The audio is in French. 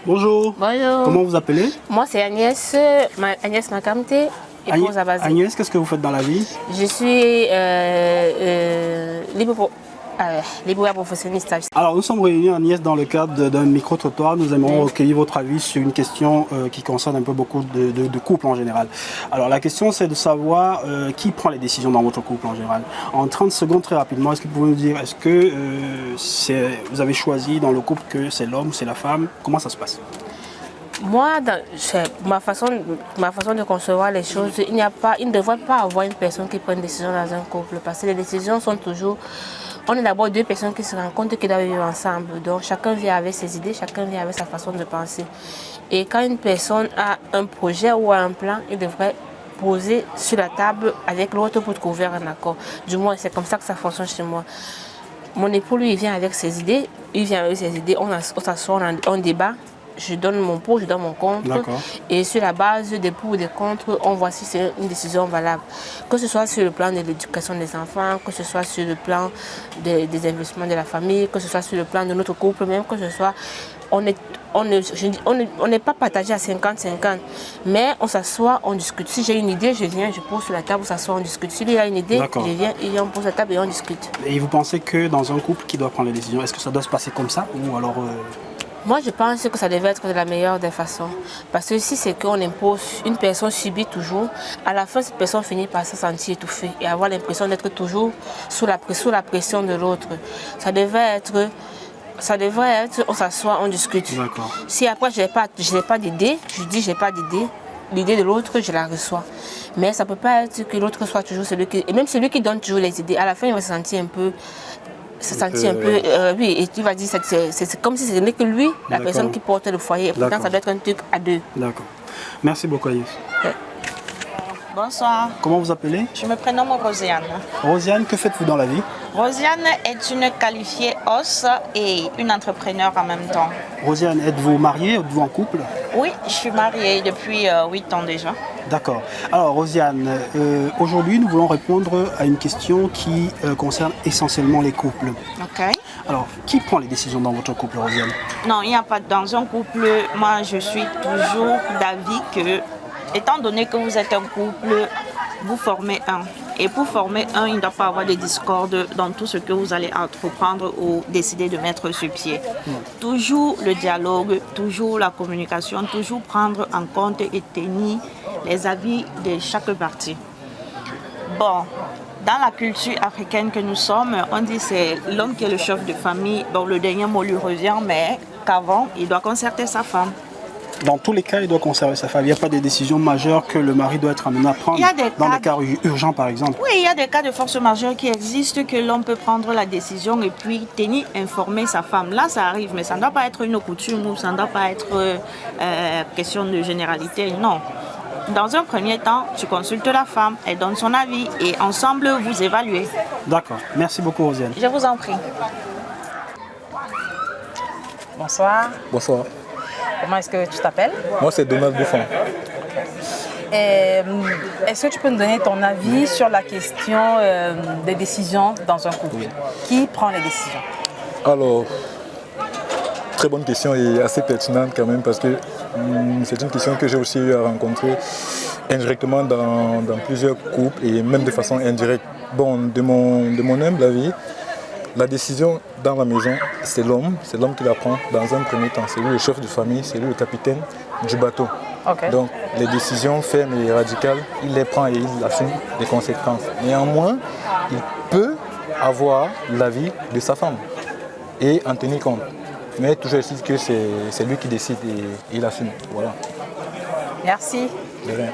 Bonjour. Bonjour. Comment vous appelez? Moi, c'est Agnès, Agnès Makamte, épouse Abazé. Agnès, qu'est-ce que vous faites dans la vie? Je suis libre professionniste. Alors, nous sommes réunis, Agnès, dans le cadre d'un micro-trottoir. Nous aimerons recueillir votre avis sur une question qui concerne un peu beaucoup de couples en général. Alors, la question, c'est de savoir qui prend les décisions dans votre couple en général. En 30 secondes, très rapidement, est-ce que vous pouvez nous dire, est-ce que vous avez choisi dans le couple que c'est l'homme ou c'est la femme? Comment ça se passe? Moi, ma façon de concevoir les choses, il ne devrait pas avoir une personne qui prend une décision dans un couple. Parce que les décisions sont toujours... On est d'abord deux personnes qui se rencontrent, qui doivent vivre ensemble. Donc chacun vient avec ses idées, chacun vient avec sa façon de penser. Et quand une personne a un projet ou un plan, il devrait poser sur la table avec l'autre pour trouver un accord. Du moins, c'est comme ça que ça fonctionne chez moi. Mon époux, lui, il vient avec ses idées. On s'assoit, on débat. Je donne mon pour, je donne mon contre. Et sur la base des pour et des contre, on voit si c'est une décision valable. Que ce soit sur le plan de l'éducation des enfants, que ce soit sur le plan des investissements de la famille, que ce soit sur le plan de notre couple, même que ce soit... On n'est pas partagé à 50-50, mais on s'assoit, on discute. Si j'ai une idée, je viens, je pose sur la table, on s'assoit, on discute. S'il y a une idée, je viens, on pose sur la table et on discute. Et vous pensez que dans un couple qui doit prendre les décisions, est-ce que ça doit se passer comme ça ou alors... Moi, je pense que ça devait être de la meilleure des façons. Parce que si c'est qu'on impose, une personne subit toujours, à la fin, cette personne finit par se sentir étouffée et avoir l'impression d'être toujours sous la pression de l'autre. Ça devrait être, on s'assoit, on discute. Si après, je n'ai pas d'idée, je dis je n'ai pas d'idée, l'idée de l'autre, je la reçois. Mais ça ne peut pas être que l'autre soit toujours celui qui... Et même celui qui donne toujours les idées, à la fin, il va se sentir un peu... oui, et tu vas dire, c'est comme si ce n'est que lui, la personne qui porte le foyer. Et pourtant, ça doit être un truc à deux. D'accord. Merci beaucoup, Agnès. Bonsoir. Comment vous appelez? Je me prénomme Rosiane. Rosiane, que faites-vous dans la vie? Rosiane est une qualifiée os et une entrepreneur en même temps. Rosiane, êtes-vous mariée? Êtes-vous en couple? Oui, je suis mariée depuis 8 ans déjà. D'accord. Alors, Rosiane, aujourd'hui, nous voulons répondre à une question qui concerne essentiellement les couples. Ok. Alors, qui prend les décisions dans votre couple, Rosiane? Non, il n'y a pas dans un couple. Moi, je suis toujours d'avis que, étant donné que vous êtes un couple, vous formez un. Et pour former un, il ne doit pas avoir de discorde dans tout ce que vous allez entreprendre ou décider de mettre sur pied. Toujours le dialogue, toujours la communication, toujours prendre en compte et tenir les avis de chaque partie. Bon, dans la culture africaine que nous sommes, on dit que c'est l'homme qui est le chef de famille. Bon, le dernier mot lui revient, mais qu'avant, il doit concerter sa femme. Dans tous les cas, il doit conserver sa femme. Il n'y a pas de décision majeure que le mari doit être amené à prendre dans des cas urgents, par exemple. Oui, il y a des cas de force majeure qui existent, que l'homme peut prendre la décision et puis tenir informer sa femme. Là, ça arrive, mais ça ne doit pas être une coutume ou ça ne doit pas être question de généralité, non. Dans un premier temps, tu consultes la femme, elle donne son avis et ensemble, vous évaluez. D'accord. Merci beaucoup, Rosiane. Je vous en prie. Bonsoir. Bonsoir. Comment est-ce que tu t'appelles? Moi, c'est Donald Bouffon. Est-ce que tu peux nous donner ton avis sur la question des décisions dans un couple? Oui. Qui prend les décisions? Alors, très bonne question et assez pertinente quand même parce que c'est une question que j'ai aussi eu à rencontrer indirectement dans plusieurs couples et même de façon indirecte. Bon, de mon humble avis, la décision dans la maison, c'est l'homme qui la prend dans un premier temps. C'est lui le chef de famille, c'est lui le capitaine du bateau. Okay. Donc les décisions fermes et radicales, il les prend et il assume les conséquences. Néanmoins, il peut avoir l'avis de sa femme et en tenir compte. Mais toujours est-il que c'est lui qui décide et il assume. Voilà. Merci. De rien.